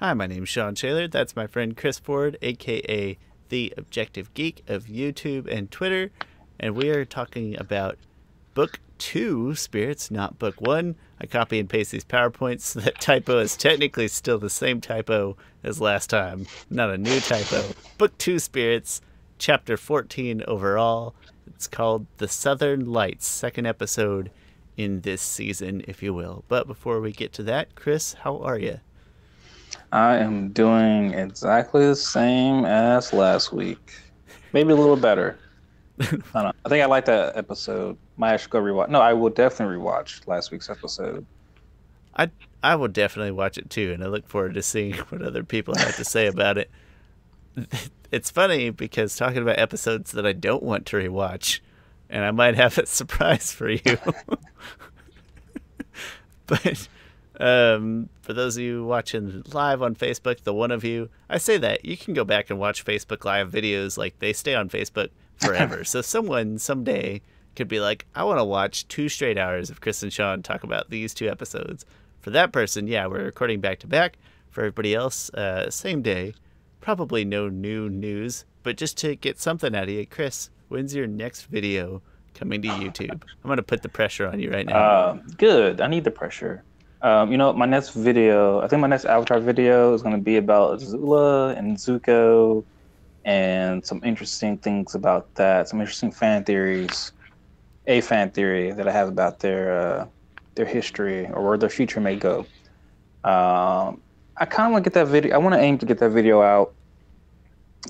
Hi, my name's Shawn Shaler. That's my friend Chris Ford, aka The Objective Geek of YouTube and Twitter. And we are talking about Book 2 Spirits, not Book 1. I copy and paste these PowerPoints so that typo is technically still the same typo as last time, not a new typo. Book 2 Spirits, Chapter 14 overall. It's called The Southern Lights, second episode in this season, if you will. But before we get to that, Chris, how are you? I am doing exactly the same as last week. Maybe a little better. I don't know. I think I like that episode. Might actually go rewatch. No, I will definitely rewatch last week's episode. I I will definitely watch it too, and I look forward to seeing what other people have to say about it. It's funny because talking about episodes that I don't want to rewatch, and I might have a surprise for you. But for those of you watching live on Facebook, the one of you, I say that you can go back and watch Facebook Live videos. Like, they stay on Facebook forever. So someone someday could be like, I want to watch 2 straight hours of Chris and Shawn talk about these 2 episodes. For that person, yeah, we're recording back to back. For everybody else, same day. Probably no new news, but just to get something out of you, Chris, when's your next video coming to YouTube? I'm going to put the pressure on you right now. Good. I need the pressure. My next video, I think my next Avatar video is going to be about Zula and Zuko and some interesting things about that, some interesting fan theories. A fan theory that I have about their history or where their future may go. I kind of want to get that video. I want to aim to get that video out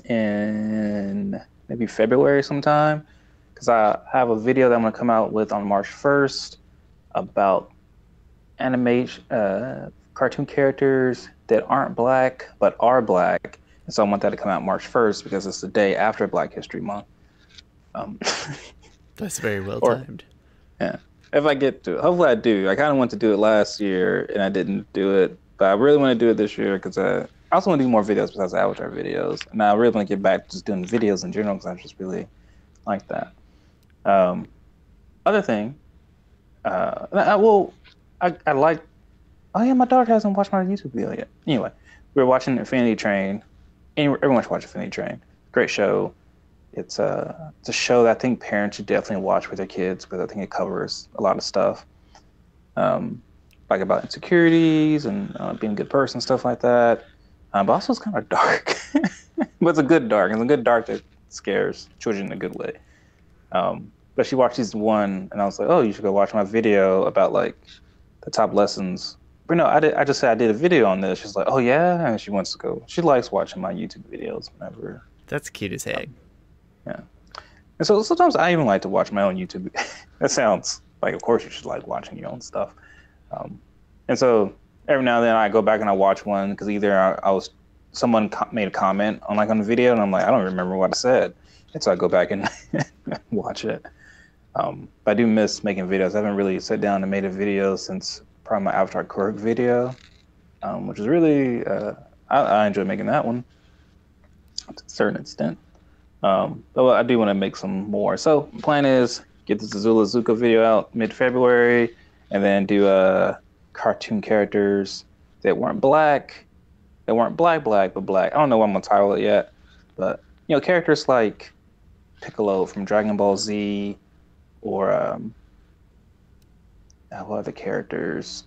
in maybe February sometime, because I have a video that I'm going to come out with on March 1st about animation, cartoon characters that aren't black but are black. And so I want that to come out March 1st because it's the day after Black History Month. That's very well Or timed. yeah, if I get to it, hopefully I do. I kind of want to do it last year and I didn't do it, but I really want to do it this year because I also want to do more videos besides Avatar videos. And I really want to get back to just doing videos in general because I just really like that. Other thing, I like. Oh yeah, my daughter hasn't watched my YouTube video yet. Anyway, we were watching Infinity Train. Everyone should watch Infinity Train. Great show. It's a show that I think parents should definitely watch with their kids because I think it covers a lot of stuff, like about insecurities and being a good person, stuff like that. But also it's kind of dark, but it's a good dark. It's a good dark that scares children in a good way. But she watched season 1, and I was like, oh, you should go watch my video about like the top lessons. But no, I just said I did a video on this. She's like, oh yeah, and she wants to go. She likes watching my YouTube videos whenever. That's cute as heck. Yeah. And so sometimes I even like to watch my own YouTube. That sounds like, of course you should like watching your own stuff. And so every now and then I go back and I watch one because either someone made a comment on the video and I'm like, I don't remember what I said. And so I go back and watch it. But I do miss making videos. I haven't really sat down and made a video since probably my Avatar Korra video, which is really, I enjoy making that one to a certain extent. But I do want to make some more. So the plan is get the Zula Zuko video out mid-February, and then do cartoon characters that weren't black, but black. I don't know what I'm gonna title it yet, but characters like Piccolo from Dragon Ball Z, or what other characters?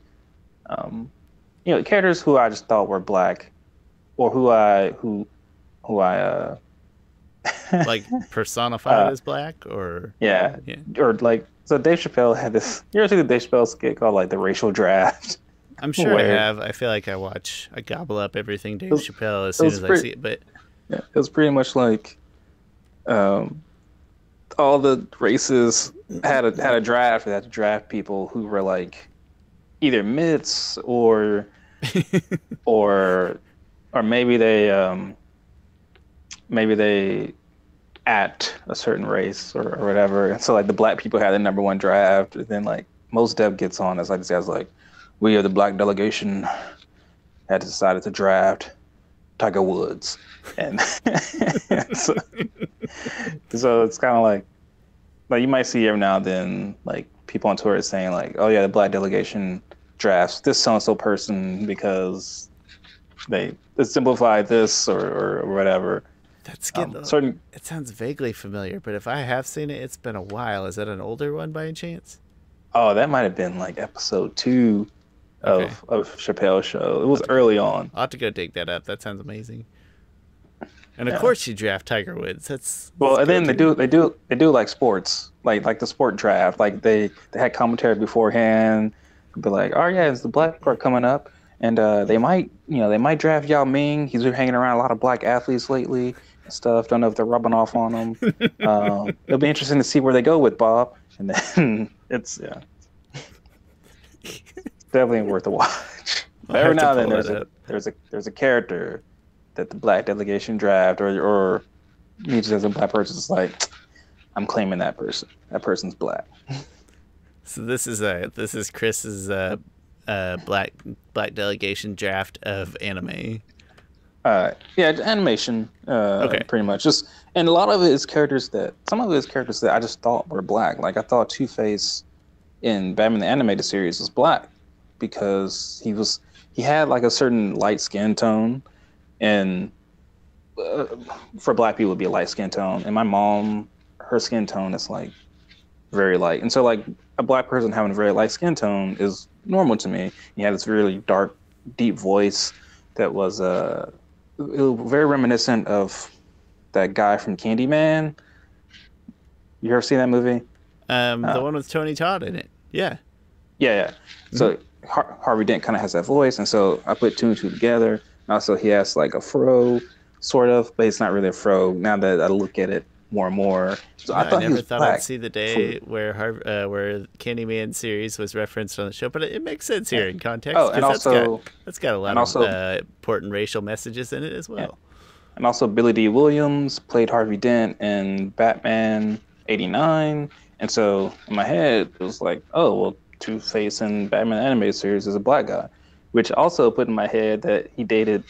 Characters who I just thought were black, or who I Like personified as black, or yeah, or like, so Dave Chappelle had this. You ever see the Dave Chappelle skit called like the racial draft? I'm sure I have. I feel like I gobble up everything Dave Chappelle as soon as I see it. But yeah, it was pretty much like, all the races had a draft. They had to draft people who were like either myths or or maybe they at a certain race or whatever. And so like the black people had the number 1 draft, and then like most Deb gets on as like this guy's like, we are the black delegation had decided to draft Tiger Woods. And so, so it's kind of like you might see every now and then like people on Twitter saying like, oh yeah, the black delegation drafts this so-and-so person because they simplified this or whatever. That's good. Certain. It sounds vaguely familiar, but if I have seen it, it's been a while. Is that an older one by any chance? Oh, that might have been like episode 2 of Chappelle's show. It was early on. I'll have to go dig that up. That sounds amazing. And of course, you draft Tiger Woods. That's and then they do like sports, like the sport draft. Like they had commentary beforehand, be like, oh yeah, it's the black part coming up, and they might draft Yao Ming. He's been hanging around a lot of black athletes lately and stuff. Don't know if they're rubbing off on him. It'll be interesting to see where they go with Bob. And then it's definitely worth a watch. But every now and then there's a character that the black delegation draft or me just as a black person is like, I'm claiming that person. That person's black. So this is Chris's black delegation draft of anime. Animation. Pretty much. And a lot of it is some of it is characters that I just thought were black. Like I thought Two-Face in Batman the Animated Series was black because he had like a certain light skin tone, and for black people it'd be a light skin tone. And my mom, her skin tone is like very light, and so like a black person having a very light skin tone is normal to me. He had this really dark, deep voice that was very reminiscent of that guy from Candyman. You ever seen that movie? The one with Tony Todd in it. Yeah. Yeah. So Harvey Dent kind of has that voice, and so I put two and two together. Also, he has like a fro, sort of, but it's not really a fro. Now that I look at it more and more, so I never thought I'd see the day where Candyman series was referenced on the show, but it makes sense here in context. Oh, and also that's got a lot of important racial messages in it as well. Yeah. And also, Billy D. Williams played Harvey Dent in Batman '89, and so in my head it was like, oh well, Two-Face in Batman the Animated Series is a black guy, which also put in my head that he dated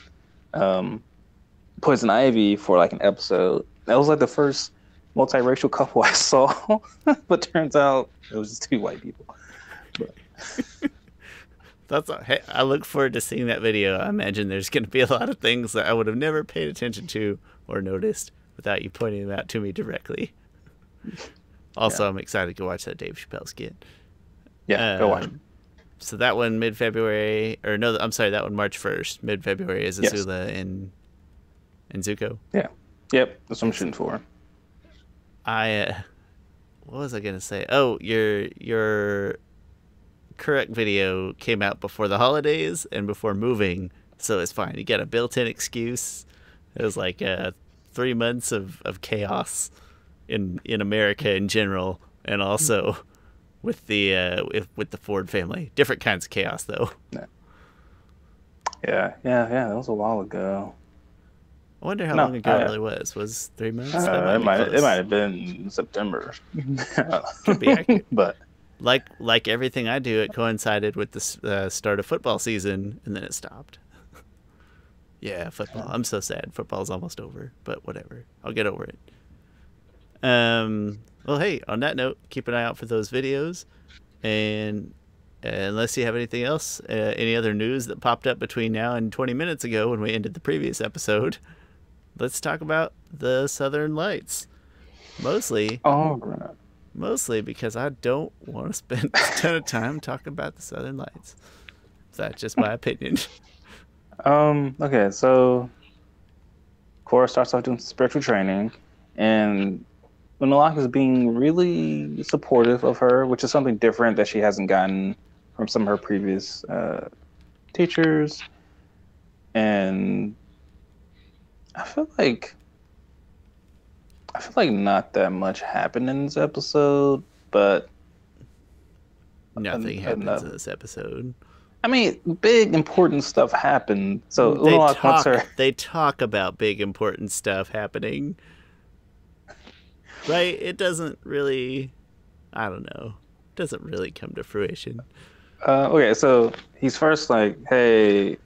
Poison Ivy for like an episode. That was like the first multiracial couple I saw, but turns out it was just two white people. Hey, I look forward to seeing that video. I imagine there's going to be a lot of things that I would have never paid attention to or noticed without you pointing them out to me directly. Also, I'm excited to watch that Dave Chappelle skit. Yeah, go watch it. So that one mid-February, or no, I'm sorry, that one March 1st. Mid-February is Azula and Zuko. Yeah. Yep, that's what I'm shooting for. What was I going to say? Oh, your correct video came out before the holidays and before moving, so it's fine. You got a built-in excuse. It was like 3 months of chaos in America in general, and also with the Ford family. Different kinds of chaos, though. Yeah. That was a while ago. I wonder how long ago it really was. Was 3 months? It might have been September. Could be accurate. But like everything I do, it coincided with the start of football season, and then it stopped. Yeah, football. I'm so sad. Football's almost over, but whatever. I'll get over it. Well, hey, on that note, keep an eye out for those videos. And unless you have anything else, any other news that popped up between now and 20 minutes ago when we ended the previous episode, let's talk about the Southern Lights. Mostly because I don't want to spend a ton of time talking about the Southern Lights. That's just my opinion. Okay, so Korra starts off doing spiritual training, and Unalak is being really supportive of her, which is something different that she hasn't gotten from some of her previous teachers. And I feel like not that much happened in this episode, but nothing happens in this episode. I mean, big important stuff happened. So they talk about big important stuff happening. Right? It doesn't really, I don't know. It doesn't really come to fruition. Okay, so he's first like, hey,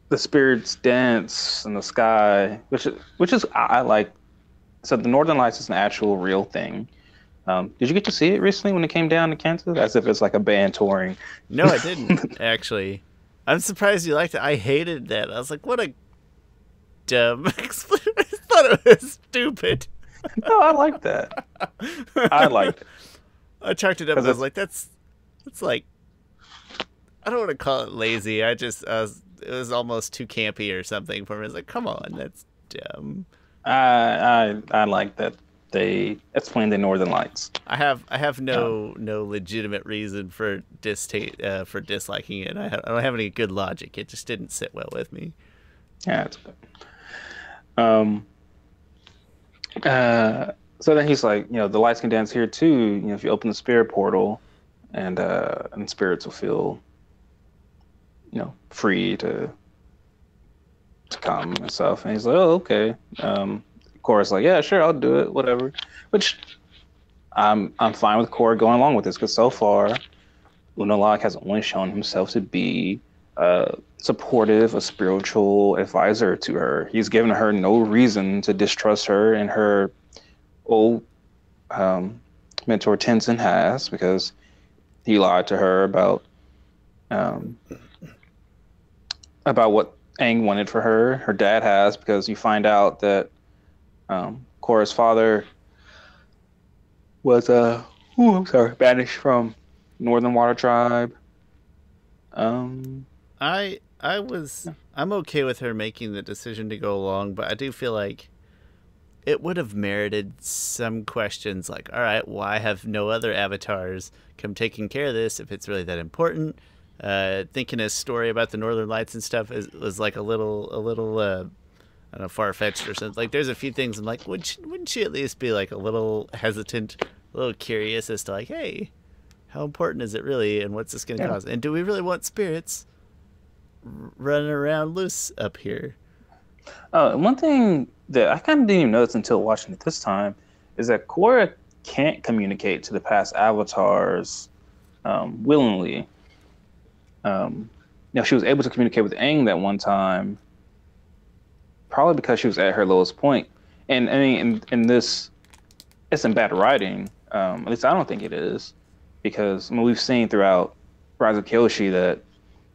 the spirits dance in the sky, which is I like. So the Northern Lights is an actual real thing. Did you get to see it recently when it came down to Kansas? As if it's like a band touring. No, I didn't actually. I'm surprised you liked it. I hated that. I was like, what a dumb explanation. I thought it was stupid. No, I like that. I liked it I chalked it up because and I was it's. like, that's like, I don't want to call it lazy. It was almost too campy or something for me. I was like, come on, that's dumb. I like that they explained the Northern Lights. I have Um, no legitimate reason for for disliking it. I don't have any good logic. It just didn't sit well with me. yeah, it's good. Um, so then he's like, the lights can dance here too. If you open the spirit portal, and spirits will feel, free to come and stuff. And he's like, oh, okay. Korra's like, yeah, sure, I'll do it, whatever. Which I'm fine with Korra going along with this because so far, Unalaq has only shown himself to be supportive, a spiritual advisor to her. He's given her no reason to distrust her, and her old mentor Tenzin has, because he lied to her um, about what Aang wanted for her. Her dad has, because you find out that Korra's father was banished from Northern Water Tribe. I'm okay with her making the decision to go along, but I do feel like it would have merited some questions like, all right, why have no other avatars come taking care of this if it's really that important? Thinking a story about the Northern Lights and stuff was like a little I don't know, far fetched or something. Like, there's a few things I'm like, wouldn't she at least be like a little hesitant, a little curious as to like, hey, how important is it really, and what's this going to cause? And do we really want spirits running around loose up here? One thing that I kind of didn't even notice until watching it this time is that Korra can't communicate to the past avatars willingly. She was able to communicate with Aang that one time, probably because she was at her lowest point. And I mean, in this, it's in bad writing. At least I don't think it is, because we've seen throughout Rise of Kyoshi that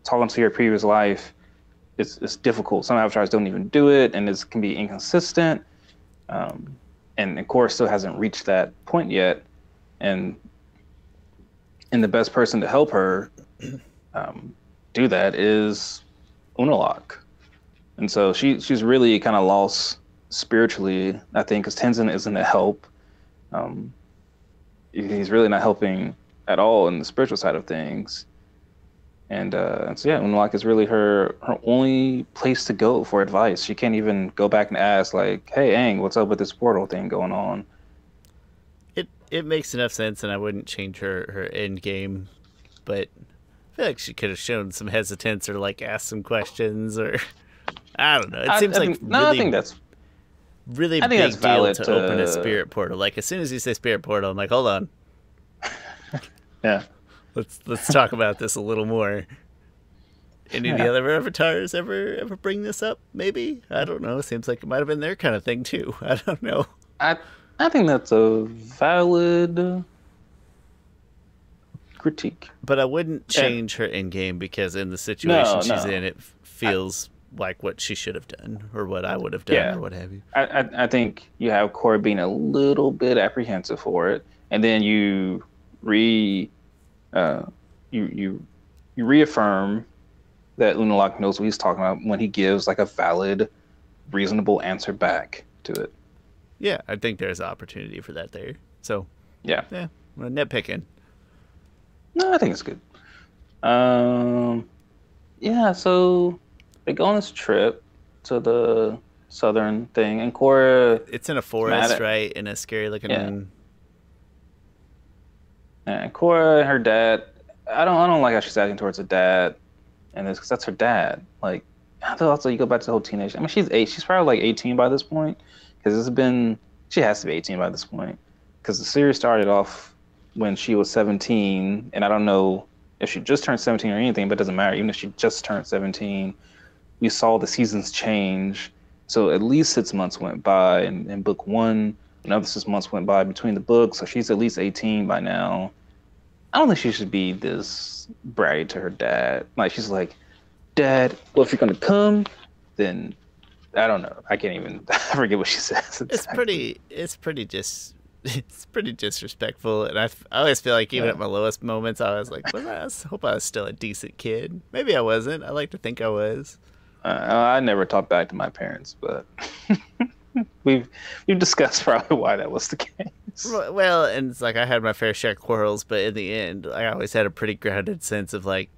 talking to your previous life it's difficult. Some avatars don't even do it, and it can be inconsistent. And Korra still hasn't reached that point yet. And the best person to help her do that is Unalaq. And so she's really kind of lost spiritually, I think, because Tenzin isn't a help. He's really not helping at all in the spiritual side of things. And so yeah, Unalaq is really her only place to go for advice. She can't even go back and ask like, "Hey, Aang, what's up with this portal thing going on?" It makes enough sense, and I wouldn't change her end game, but I feel like she could have shown some hesitance or like asked some questions, or I don't know. It seems I like think, no, I think that's really I think big that's deal valid to open a spirit portal. Like, as soon as you say spirit portal, I'm like, hold on, yeah. let's talk about this a little more. Any of the other avatars ever bring this up? Maybe, I don't know. Seems like it might have been their kind of thing too. I don't know. I think that's a valid critique. But I wouldn't change her in game, because in the situation she's in, it feels like what she should have done, or what I would have done, or what have you. I think you have Korra being a little bit apprehensive for it, and then you reaffirm that Unalaq knows what he's talking about when he gives like a valid, reasonable answer back to it. Yeah, I think there's opportunity for that there. So yeah, well, nitpicking. No, I think it's good. Yeah, so they go on this trip to the southern thing, and Korra. It's in a forest, right? In a scary looking. Yeah. And Korra and her dad. I don't like how she's acting towards her dad, and it's because that's her dad. Like, I thought also you go back to the whole teenage. I mean, she's 8. She's probably like 18 by this point, because she has to be 18 by this point, because the series started off when she was 17, and I don't know if she just turned 17 or anything, but it doesn't matter. Even if she just turned 17, we saw the seasons change. So at least 6 months went by in book 1. Another 6 months went by between the books, so she's at least 18 by now. I don't think she should be this bratty to her dad. Like, she's like, Dad, well, if you're gonna come, then I don't know. I can't even I forget what she says exactly. It's pretty disrespectful, and I always feel like even Yeah. at my lowest moments, I was like, hope I was still a decent kid. Maybe I wasn't. I like to think I was. I never talked back to my parents, but we've we've discussed probably why that was the case. Well, and it's like I had my fair share of quarrels, but in the end, I always had a pretty grounded sense of like,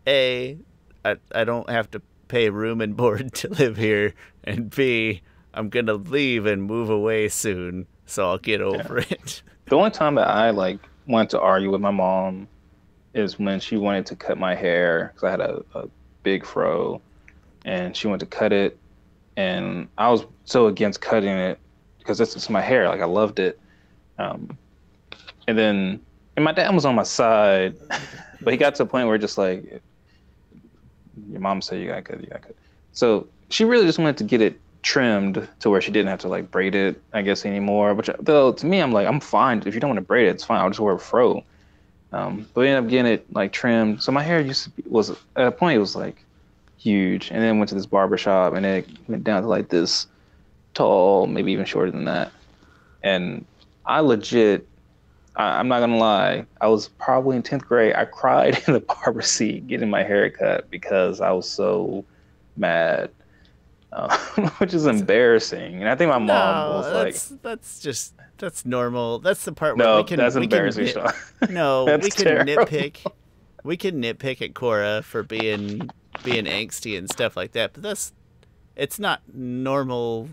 A, I don't have to pay room and board to live here, and B, I'm gonna leave and move away soon, so I'll get Yeah. over it. The only time that I like wanted to argue with my mom is when she wanted to cut my hair because I had a big fro, and she wanted to cut it, and I was so against cutting it because this is my hair. Like I loved it. Um, and then, and my dad was on my side, but he got to a point where just like, your mom said you gotta cut, you gotta cut. So she really just wanted to get it trimmed to where she didn't have to like braid it, I guess, anymore. Which though to me, I'm like, I'm fine. If you don't want to braid it, it's fine. I'll just wear a fro. But we ended up getting it like trimmed. So my hair was at a point it was like huge, and then went to this barber shop, and it went down to like this tall, maybe even shorter than that. And I legit, I'm not gonna lie, I was probably in 10th grade. I cried in the barber seat getting my hair cut because I was so mad, which is embarrassing. And I think my mom was No, like, that's normal. That's the part where "No, that's embarrassing, Shawn. no, That's we can terrible." nitpick. We can nitpick at Korra for being angsty and stuff like that, but it's not normal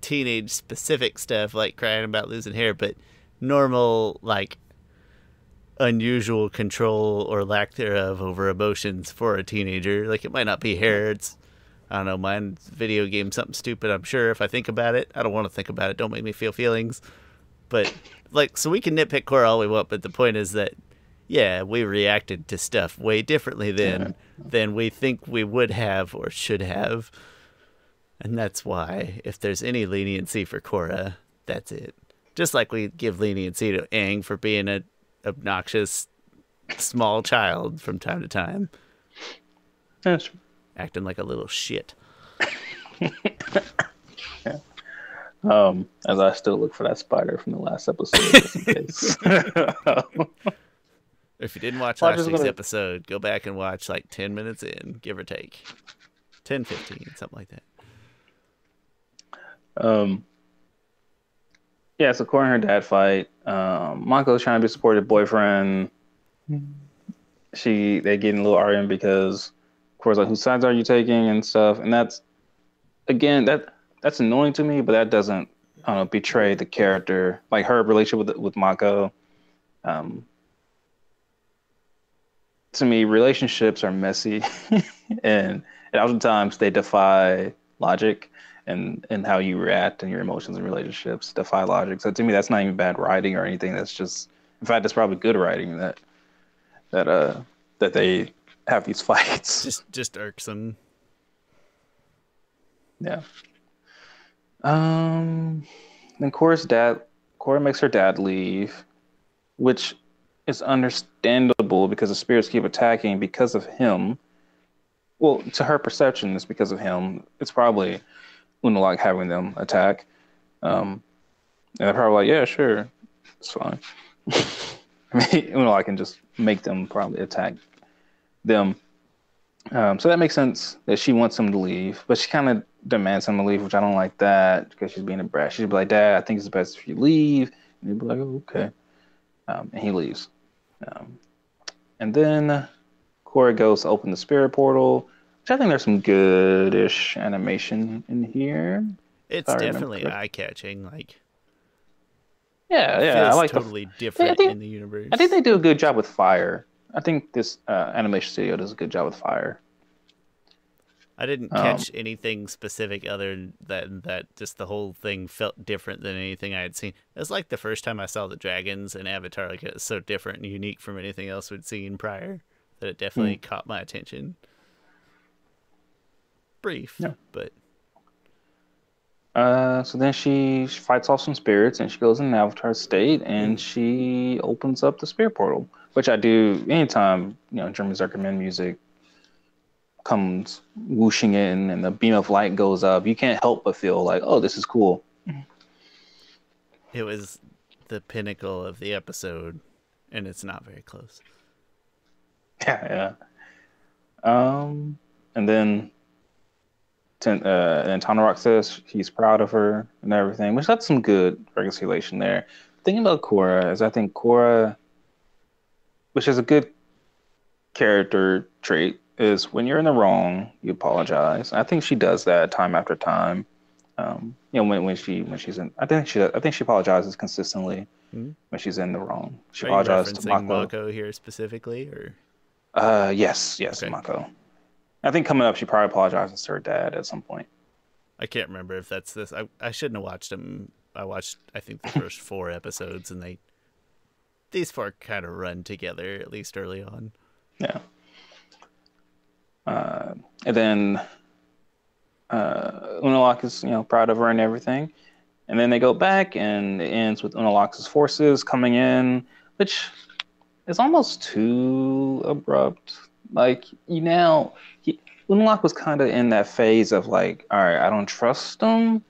teenage specific stuff like crying about losing hair, but normal like unusual control or lack thereof over emotions for a teenager. Like it might not be hair, it's I don't know, mine's video game, something stupid, I'm sure, if I think about it. I don't want to think about it. Don't make me feel feelings. But, like, so we can nitpick Korra all we want, but the point is that, yeah, we reacted to stuff way differently than we think we would have or should have. And that's why, if there's any leniency for Korra, that's it. Just like we give leniency to Aang for being an obnoxious small child from time to time. That's Acting like a little shit. yeah. As I still look for that spider from the last episode, just in case. If you didn't watch last week's episode, go back and watch like 10 minutes in, give or take. 10, 15, something like that. Yeah, so Korra and her dad fight. Mako's trying to be a supportive boyfriend. They get in a little argument because Korra's like, whose sides are you taking and stuff. And that's, again, that's annoying to me, but that doesn't, I don't know, betray the character. Like her relationship with Mako. To me, relationships are messy, and oftentimes they defy logic, and how you react and your emotions and relationships defy logic. So to me, that's not even bad writing or anything. That's just, in fact, it's probably good writing that they have these fights. Just irksome. Yeah. Then Korra makes her dad leave, which is understandable because the spirits keep attacking because of him. Well, to her perception, it's because of him. It's probably Unalaq having them attack. And they're probably like, yeah, sure, it's fine. I mean, Unalaq can just make them probably attack them. So that makes sense that she wants him to leave, but she kind of demands him to leave, which I don't like that because she's being a brat. She'd be like, Dad, I think it's best if you leave. And he'd be like, oh, okay. And he leaves. And then Korra goes to open the spirit portal, which I think there's some good-ish animation in here. It's definitely eye-catching. Like, yeah, I like totally different in the universe. I think they do a good job with fire. I think this animation studio does a good job with fire. I didn't catch anything specific other than that just the whole thing felt different than anything I had seen. It was like the first time I saw the dragons in Avatar. Like, it was so different and unique from anything else we'd seen prior that it definitely caught my attention. Brief, yeah. But... So then she fights off some spirits and she goes in an Avatar state and she opens up the spirit portal, which I do anytime, Germans recommend music comes whooshing in and the beam of light goes up, you can't help but feel like, oh, this is cool. It was the pinnacle of the episode, and it's not very close. Yeah, yeah. And then Tanarok says he's proud of her and everything, which that's some good reconciliation there. The thing about Korra is I think Korra, which is a good character trait, is when you're in the wrong, you apologize. I think she does that time after time. When she's in, I think she apologizes consistently when she's in the wrong. She apologizes to Mako. Mako here specifically, or? Yes, okay. Mako. I think coming up, she probably apologizes to her dad at some point. I can't remember if that's this. I shouldn't have watched them. I watched, I think, the first 4 episodes, and these 4 kind of run together, at least early on. Yeah. And then Unalaq is, proud of her and everything. And then they go back, and it ends with Unalaq's forces coming in, which is almost too abrupt. Like, Unalaq was kind of in that phase of like, all right, I don't trust him,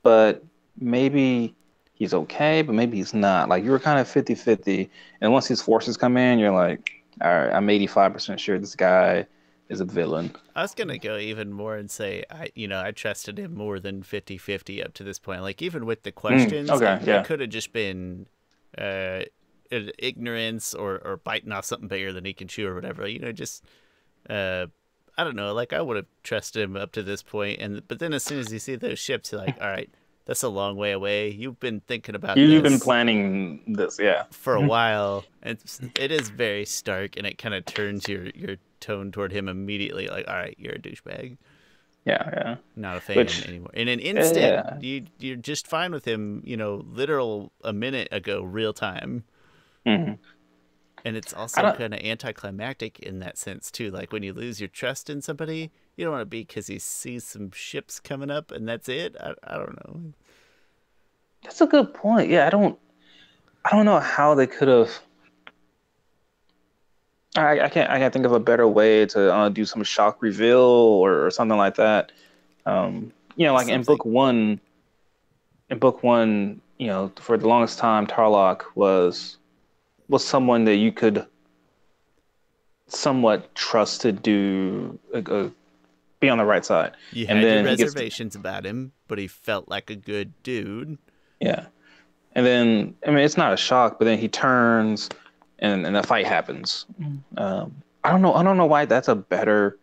but maybe he's okay, but maybe he's not. Like, you were kind of 50-50. And once his forces come in, you're like, all right, I'm 85% sure this guy is a villain. I was going to go even more and say, I trusted him more than 50-50 up to this point. Like, even with the questions, it could have just been ignorance or biting off something bigger than he can chew or whatever. I don't know. Like, I would have trusted him up to this point, but then as soon as you see those ships, you're like, all right, that's a long way away. You've been thinking about this. You've been planning this, yeah, for a while. It is very stark, and it kind of turns your tone toward him immediately. Like, all right, you're a douchebag. Yeah. Not a fan anymore. In an instant, you're just fine with him. Literal a minute ago, real time. Mm-hmm. And it's also kind of anticlimactic in that sense, too. Like, when you lose your trust in somebody, you don't want to be because he sees some ships coming up and that's it. I don't know. That's a good point. Yeah, I don't know how they could have. I can't think of a better way to do some shock reveal or something like that. Like in book one, for the longest time, Tarlok was someone that you could somewhat trust to do be on the right side. You had your reservations about him, but he felt like a good dude. Yeah, and then it's not a shock, but then he turns and the fight happens. I don't know why that's a better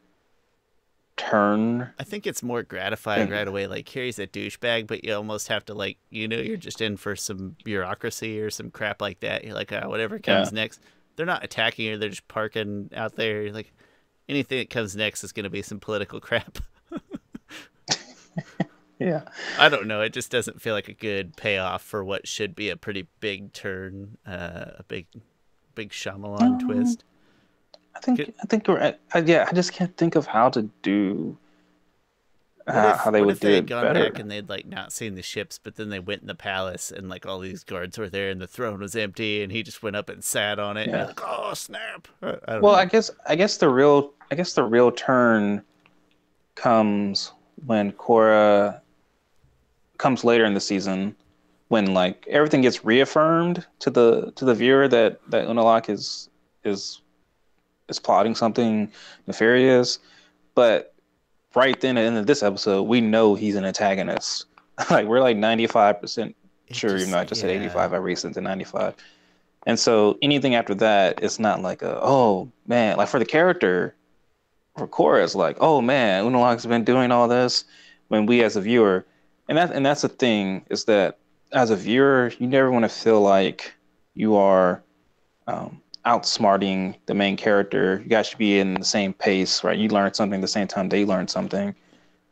turn. I think it's more gratifying right away. Like, here he's a douchebag, but you almost have to you're just in for some bureaucracy or some crap like that. You're like, whatever comes next. They're not attacking her. They're just parking out there. You're like, anything that comes next is going to be some political crap. Yeah. I don't know. It just doesn't feel like a good payoff for what should be a pretty big turn, a big Shyamalan twist. I think you're right. I just can't think of how to do how they would do it better. What if they had gone back and they'd not seen the ships, but then they went in the palace and all these guards were there and the throne was empty and he just went up and sat on it. Yeah. And like, oh snap! I guess the real turn comes when Korra comes later in the season, when everything gets reaffirmed to the viewer that Unalaq is plotting something nefarious, but right then at the end of this episode, we know he's an antagonist. We're 95% sure, even though I just said 85, I raced into 95. And so anything after that, it's not oh man, for the character, for Korra, it's oh man, Unalaq's been doing all this, when we as a viewer, and that's the thing, is that as a viewer, you never want to feel like you are outsmarting the main character. You guys should be in the same pace, right? You learn something the same time they learn something,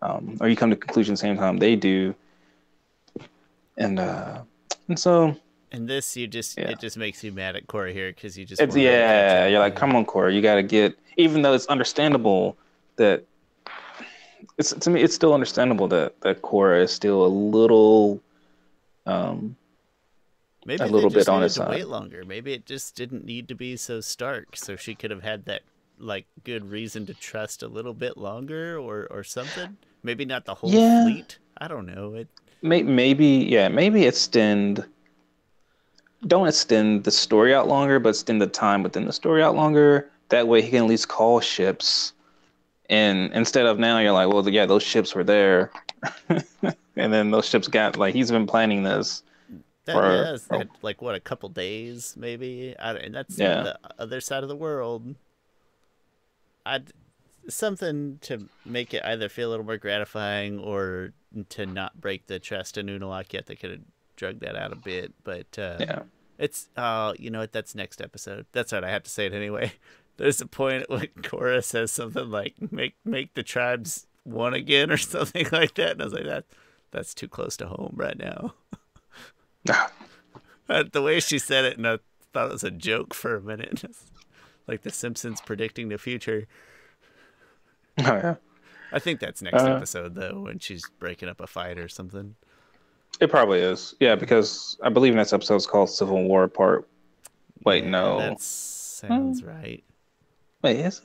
or you come to conclusion the same time they do. And so. And this, it just makes you mad at Korra here because you just. You're like, come on, Korra, you got to get. Even though it's understandable that. To me, it's still understandable that Korra is still a little. Maybe a little bit on his side. Wait longer. Maybe it just didn't need to be so stark, so she could have had that like good reason to trust a little bit longer or something. Maybe not the whole Yeah, fleet. I don't know. maybe extend. Don't extend the story out longer, but extend the time within the story out longer. That way, he can at least call ships. And instead of now, you're like, well, yeah, those ships were there, and then those ships got like he's been planning this Yeah, for. it's that like what, a couple days maybe. And that's Yeah, the other side of the world. I'd something to make it either feel a little more gratifying or to not break the trust in Unalaq yet. They could have drug that out a bit, but yeah. it's you know what? That's next episode. That's right. I have to say it anyway. There's a point when Korra says something like "make the tribes one again" or something like that, and I was like, that's too close to home right now. The way she said it, and I thought it was a joke for a minute, like the Simpsons predicting the future. Oh yeah. I think that's next episode though, when she's breaking up a fight or something. It probably is. Yeah, because I believe next episode is called Civil War Part. Wait, Yeah, no. that sounds right. Wait, is it?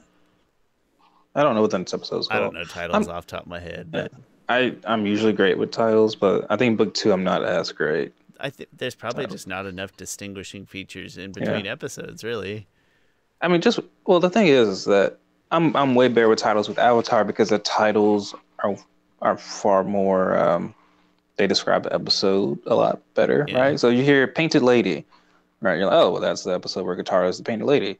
I don't know what the next episode is I don't called. know titles off the top of my head, but I'm usually great with titles, but I think book 2 I'm not as great. I think there's probably just not enough distinguishing features in between episodes, really. I mean, the thing is that I'm way better with titles with Avatar because the titles are far more. They describe the episode a lot better, right? So you hear Painted Lady, right? You're like, oh, well, that's the episode where Katara is the Painted Lady.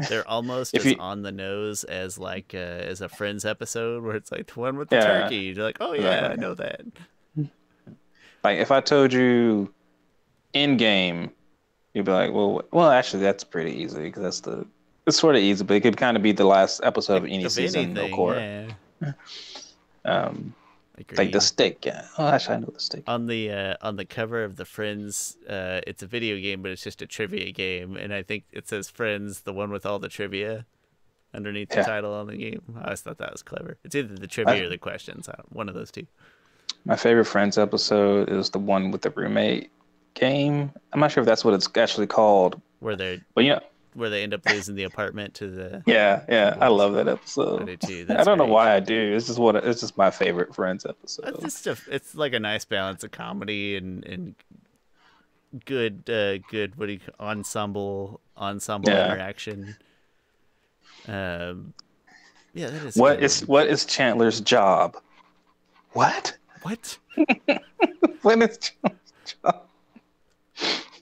They're almost as on the nose as like as a Friends episode where it's like the one with the turkey. You're like, oh yeah, I know that. Like if I told you Endgame, you'd be like, well, actually that's pretty easy because it's sort of easy, but it could kind of be the last episode of any season of Korra. Yeah. Like the stick, yeah. Oh, actually, I know the stick. On the cover of the Friends, it's a video game, but it's just a trivia game, and I think it says Friends, the one with all the trivia, underneath the title on the game. I always thought that was clever. It's either the trivia or the questions. One of those two. My favorite Friends episode is the one with the roommate game. I'm not sure if that's what it's actually called. Where they end up losing the apartment to the. Yeah. I love that episode. I do too. I don't know why I do. It's just my favorite Friends episode. It's like a nice balance of comedy and good what do you ensemble interaction. Yeah, that is. What is Chandler's job? What? What? What is Chandler's job?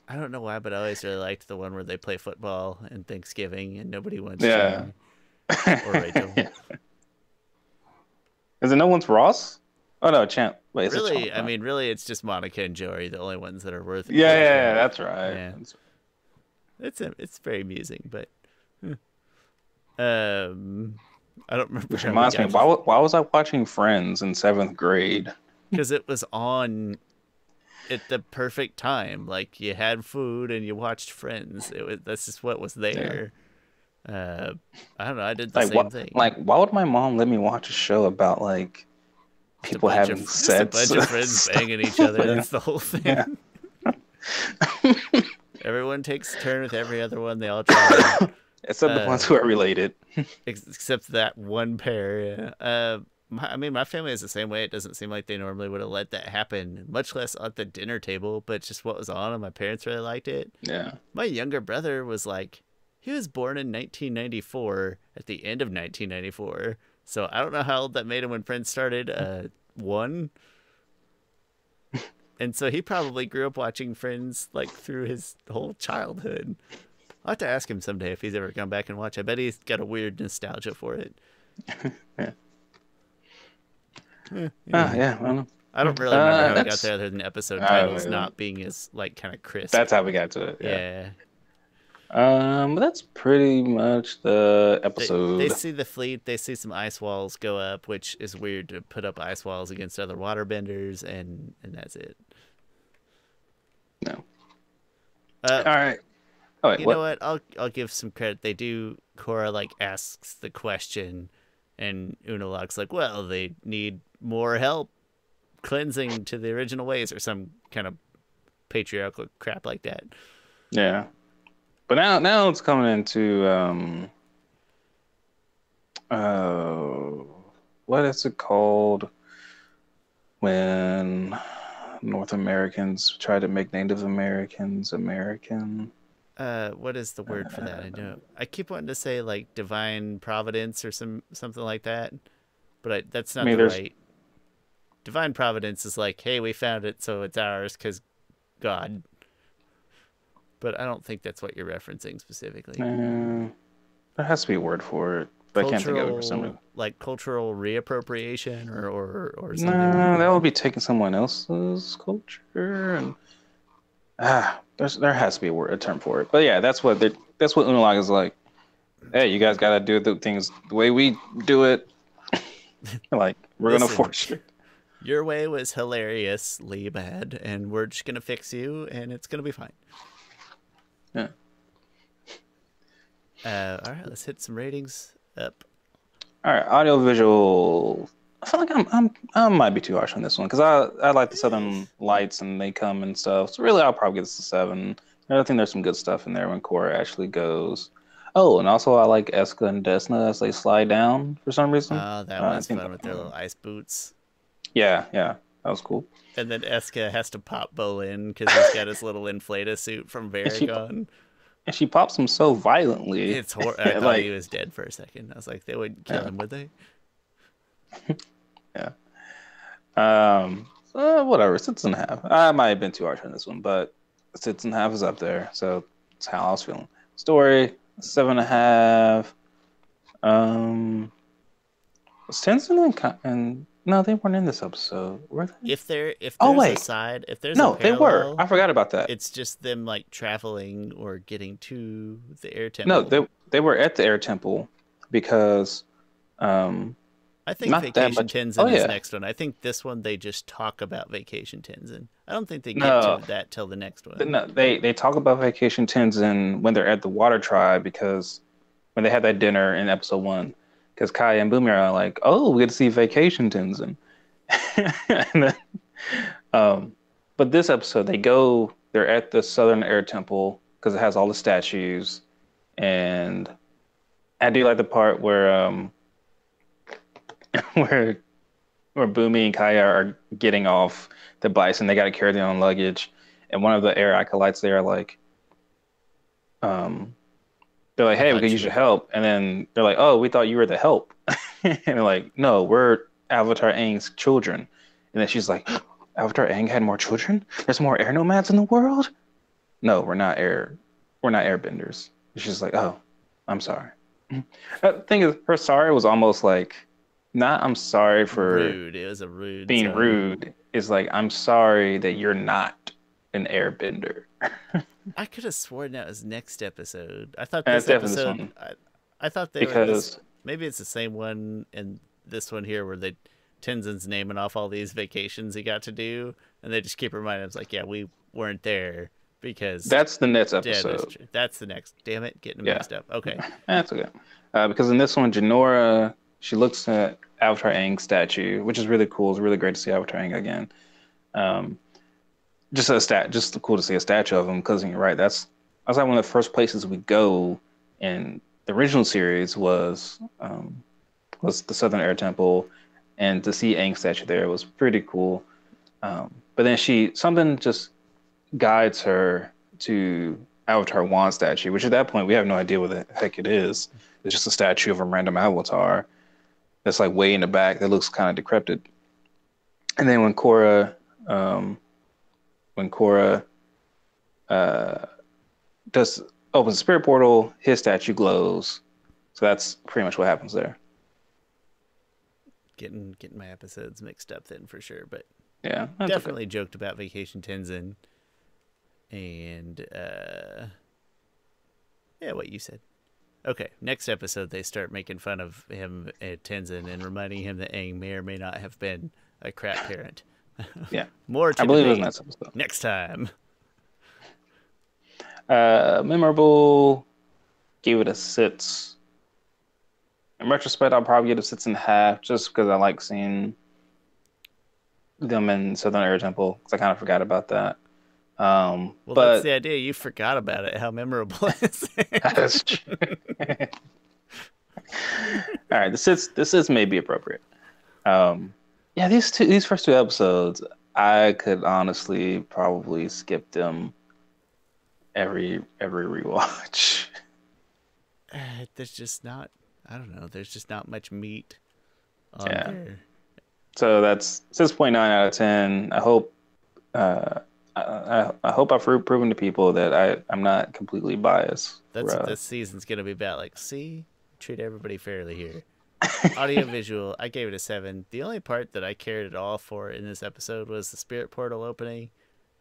I don't know why, but I always really liked the one where they play football and Thanksgiving and nobody wants Shawn or Rachel. Is it no one's Ross? Oh no, Wait, really? I mean, really, it's just Monica and Jory, the only ones that are worth it. Yeah, that's right. Yeah. It's very amusing, but I don't remember. Which reminds me, why was I watching Friends in 7th grade? Because it was on at the perfect time. Like you had food and you watched Friends. That's just what was there. I don't know. I did the same thing. Like, why would my mom let me watch a show about like people having sex? Just a bunch of friends banging each other. That's the whole thing. Yeah. Everyone takes a turn with every other one. They all try. Except the ones who are related. Except that one pair. Yeah. My family is the same way. It doesn't seem like they normally would have let that happen, much less at the dinner table, but just what was on, and my parents really liked it. Yeah. My younger brother was like, he was born in 1994, at the end of 1994, so I don't know how old that made him when Friends started. 1. And so he probably grew up watching Friends like through his whole childhood. I'll have to ask him someday if he's ever come back and watch. I bet he's got a weird nostalgia for it. Yeah. Yeah. I don't really remember how we got there other than episode titles not being as like kind of crisp. That's how we got to it. Yeah. But that's pretty much the episode. They see the fleet. They see some ice walls go up, which is weird to put up ice walls against other waterbenders, and that's it. No. All right. Oh, wait, you know what? I'll give some credit. They do. Korra like asks the question, and Unalaq's like, "Well, they need more help cleansing to the original ways," or some kind of patriarchal crap like that. Yeah. But now it's coming into Uh, what is it called when North Americans try to make Native Americans American? What is the word for that? I know I keep wanting to say like divine providence or something like that, but that's I not mean, the there's right. Divine providence is like, hey, we found it, so it's ours because God. But I don't think that's what you're referencing specifically. there has to be a word for it, but I can't think of it for some reason. Cultural reappropriation or something. No, that would be taking someone else's culture, and there has to be a term for it. But yeah, that's what Unalog is like. Hey, you guys gotta do the things the way we do it. Like we're gonna Listen, force you. your way was hilariously bad, and we're just gonna fix you, and it's gonna be fine. Yeah. All right, let's hit some ratings up. All right, audio visual. I feel like I might be too harsh on this one because I like the Southern Lights and they come and stuff. So really, I'll probably give this a 7. I think there's some good stuff in there when Korra actually goes. Oh, and also I like Eska and Desna as they slide down for some reason. Oh, that I was think fun with their little ice boots. yeah, that was cool. And then Eska has to pop Bolin because he's got his little inflata suit from Varagon. And she pops him so violently. I thought like he was dead for a second. I was like, they wouldn't kill him, would they? yeah. Whatever, 6.5. I might have been too harsh on this one, but 6.5 is up there, so that's how I was feeling. Story 7.5. Was Tenzin and no, they weren't in this episode, were they? If there's wait. a side, if there's No, a parallel, they were. I forgot about that. It's just them like traveling or getting to the air temple. No, they were at the air temple because I think not Vacation Tenzin yeah. is next one. I think this one they just talk about Vacation Tenzin. I don't think they get No. to that till the next one. No, they talk about Vacation Tenzin when they're at the Water Tribe because when they had that dinner in episode 1, because Kai and Boomy are like, oh, we get to see Vacation Tenzin. And then, but this episode, they're at the Southern Air Temple because it has all the statues. And I do like the part where where Boomy and Kaya are getting off the bison. They got to carry their own luggage. And one of the air acolytes there, like, they're like, hey, we could use your help. And then they're like, oh, we thought you were the help. And they're like, no, we're Avatar Aang's children. And then she's like, Avatar Aang had more children? There's more air nomads in the world? No, we're not airbenders. She's like, oh, I'm sorry. The thing is, her sorry was almost like, not I'm sorry for rude. It was a rude being rude. It's like, I'm sorry that you're not an airbender. I could have sworn that was next episode. I thought this episode. I thought they were maybe it's the same one in this one here where Tenzin's naming off all these vacations he got to do, and they just keep reminding him, like, yeah, we weren't there because that's the next episode. That's the next. Damn it, getting them mixed up. Okay, that's okay. Because in this one, Jinora, she looks at Avatar Aang's statue, which is really cool. It's really great to see Avatar Aang again. Just cool to see a statue of him because you're right. That's like one of the first places we go in the original series was the Southern Air Temple, and to see Aang's statue there was pretty cool. But then something just guides her to Avatar Wan's statue, which at that point we have no idea what the heck it is. It's just a statue of a random avatar that's like way in the back that looks kind of decrepit. And then when Korra does open the spirit portal, his statue glows. So that's pretty much what happens there. Getting my episodes mixed up then for sure, but yeah, definitely joked about Vacation Tenzin and what you said. Okay, next episode they start making fun of him at Tenzin and reminding him that Aang may or may not have been a crap parent. Yeah, more to I believe debate it was next time. Memorable, gave it a 6. In retrospect, I'll probably give it a 6.5 just because I like seeing them in Southern Air Temple because I kind of forgot about that. Well, that's the idea. You forgot about it. How memorable is it? That's true. All right, this is maybe appropriate. Yeah, these first two episodes, I could honestly probably skip them every rewatch. There's just not, I don't know, there's just not much meat on Yeah. there. So that's 6.9 out of 10. I hope I hope I've proven to people that I'm not completely biased. That's what this season's going to be about. Like, see, treat everybody fairly here. Audio visual, I gave it a 7. The only part that I cared at all for in this episode was the spirit portal opening.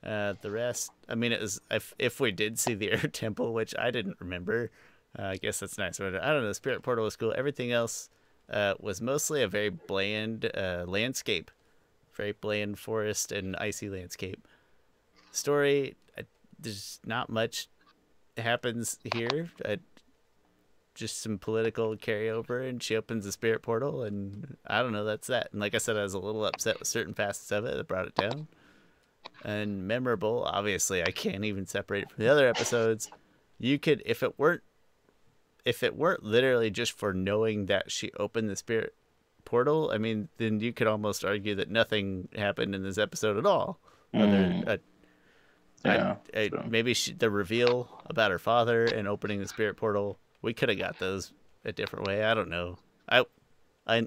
The rest, I mean, it was if we did see the air temple, which I didn't remember. I guess that's nice. I don't know. The spirit portal was cool. Everything else was mostly a very bland landscape, very bland forest and icy landscape. Story, there's not much happens here. Just some political carryover, and she opens the spirit portal, and I don't know, that's that. And like I said, I was a little upset with certain facets of it that brought it down. And memorable, obviously, I can't even separate it from the other episodes. You could, if it weren't literally just for knowing that she opened the spirit portal, I mean, then you could almost argue that nothing happened in this episode at all. Maybe the reveal about her father and opening the spirit portal, we could have got those a different way. I don't know. I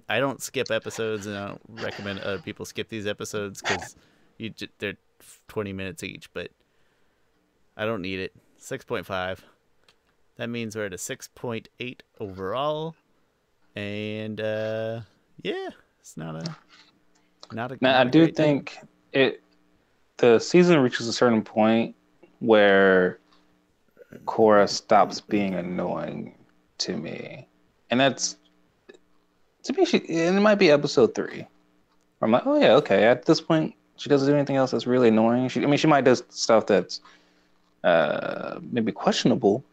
don't skip episodes, and I don't recommend other people skip these episodes because they're 20 minutes each, but I don't need it. 6.5. That means we're at a 6.8 overall, and yeah, it's not a. Now I do think the season reaches a certain point where Korra stops being annoying to me, and that's to me. It might be episode 3. I'm like, oh yeah, okay. At this point, she doesn't do anything else that's really annoying. She might do stuff that's maybe questionable,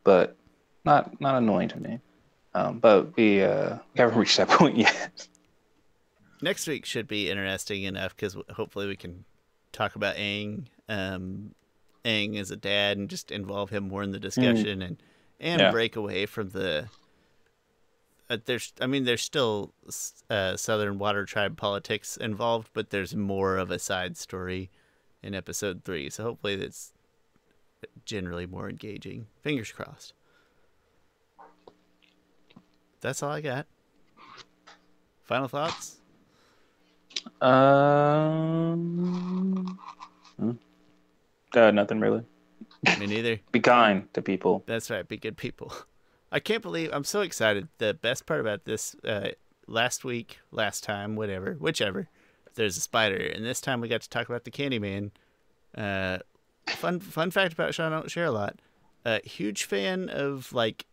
but not annoying to me. But we haven't reached that point yet. Next week should be interesting enough because hopefully we can talk about Aang. Aang as a dad and just involve him more in the discussion and break away from the. There's still Southern Water Tribe politics involved, but there's more of a side story in episode 3. So hopefully that's generally more engaging. Fingers crossed. That's all I got. Final thoughts? Nothing really. Me neither. Be kind to people. That's right. Be good people. I can't believe I'm so excited. The best part about this, whichever, there's a spider, and this time we got to talk about the Candyman. Fun fact about Shawn, I don't share a lot. Huge fan of, like,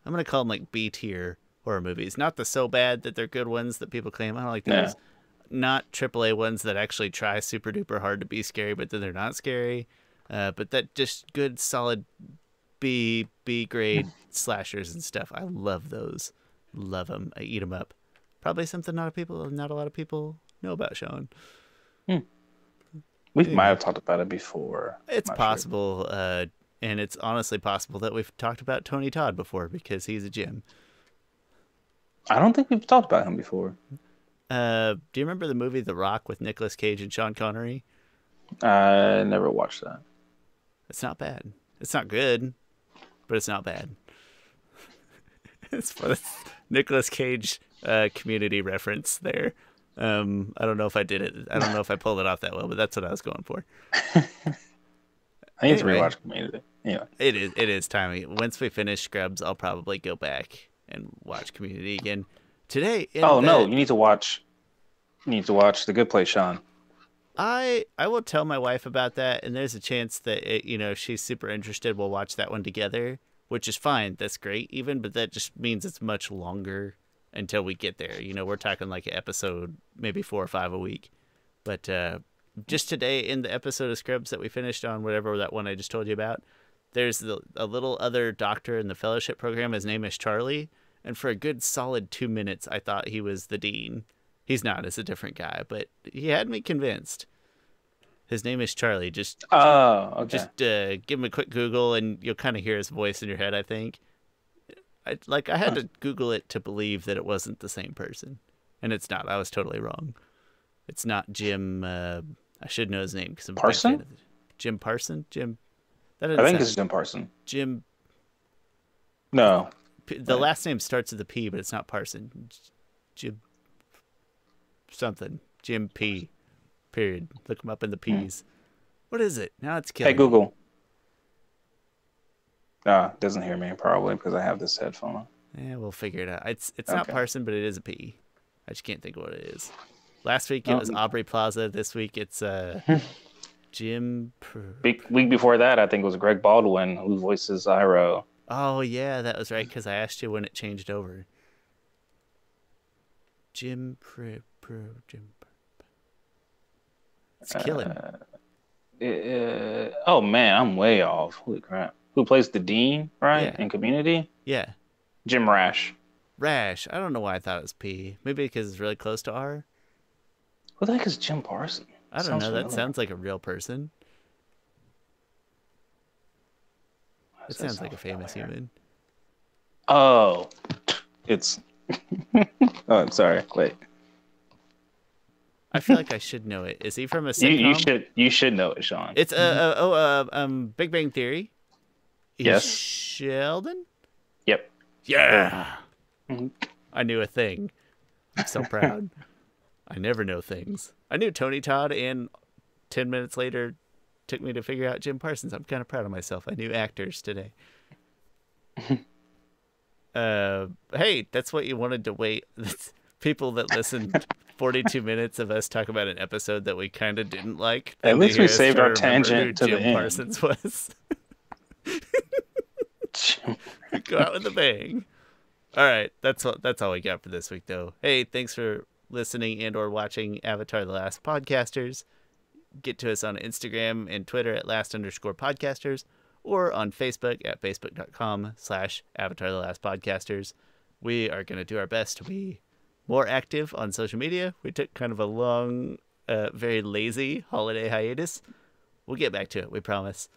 I'm gonna call them like B tier horror movies, not the so bad that they're good ones that people claim. I don't like those. Not AAA ones that actually try super duper hard to be scary, but then they're not scary. But that just good solid B grade slashers and stuff. I love those. Love them. I eat them up. Probably something not a lot of people know about, Shawn. We might have talked about it before. It's possible, sure. And it's honestly possible that we've talked about Tony Todd before because he's a gem. I don't think we've talked about him before. Do you remember the movie The Rock with Nicolas Cage and Sean Connery? I never watched that. It's not bad. It's not good, but it's not bad. It's Nicolas Cage community reference there. I don't know if I did it. I don't know if I pulled it off that well, but that's what I was going for. I need to rewatch Community. Anyway. It is timing. Once we finish Scrubs, I'll probably go back and watch Community again. Today. No, you need to watch. The Good Place, Shawn. I will tell my wife about that, and there's a chance that if she's super interested, we'll watch that one together, which is fine. That's great, even, but that just means it's much longer until we get there. We're talking like an episode, maybe 4 or 5 a week. But just today, in the episode of Scrubs that we finished on, whatever that one I just told you about, there's a little other doctor in the fellowship program. His name is Charlie, and for a good solid 2 minutes, I thought he was the dean. He's not. It's a different guy, but he had me convinced. His name is Charlie. Just okay. Just give him a quick Google, and you'll kind of hear his voice in your head, I think. I had to Google it to believe that it wasn't the same person, and it's not. I was totally wrong. It's not Jim. I should know his name because I'm a big fan Parson? of it. Jim Parson. Jim. That I doesn't think sound. it's Jim Parson. Jim. No. The last name starts with a P, but it's not Parson. Jim. Something. Jim P. Period. Look him up in the P's. What is it? Now it's killing Hey, Google. Doesn't hear me probably because I have this headphone on. Yeah, we'll figure it out. It's not Parson, but it is a P. I just can't think of what it is. Last week it was Aubrey Plaza. This week it's Jim. Week before that, I think it was Greg Baldwin who voices Iroh. Oh yeah, that was right because I asked you when it changed over. Jim. It's killing. Oh man, I'm way off. Holy crap! Who plays the dean, right? In Community? Yeah. Jim Rash. Rash. I don't know why I thought it was P. Maybe because it's really close to R. Who the heck is Jim Parson? I don't know. That sounds like a real person. It sounds like a famous human. Oh, it's. Oh, I'm sorry. Wait. I feel like I should know it. Is he from a sitcom? You should know it, Shawn. It's Big Bang Theory. Yes. Sheldon? Yep. Yeah. I knew a thing. I'm so proud. I never know things. I knew Tony Todd, and 10 minutes later took me to figure out Jim Parsons. I'm kind of proud of myself. I knew actors today. Hey, that's what you wanted to wait. People that listened 42 minutes of us talk about an episode that we kind of didn't like. At least we saved our tangent to the end. Jim Parsons was. Go out with a bang. All right, that's all we got for this week, though. Hey, thanks for listening and or watching Avatar: The Last Podcasters. Get to us on Instagram and Twitter at @last_podcasters or on Facebook at facebook.com/Avatar: The Last Podcasters. We are going to do our best to be more active on social media. We took kind of a long, very lazy holiday hiatus. We'll get back to it, we promise.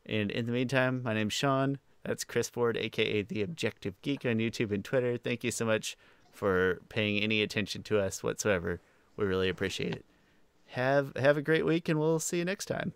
And in the meantime, my name's Shawn. That's Chris Ford, a.k.a. The Objective Geek on YouTube and Twitter. Thank you so much for paying any attention to us whatsoever. We really appreciate it. Have a great week, and we'll see you next time.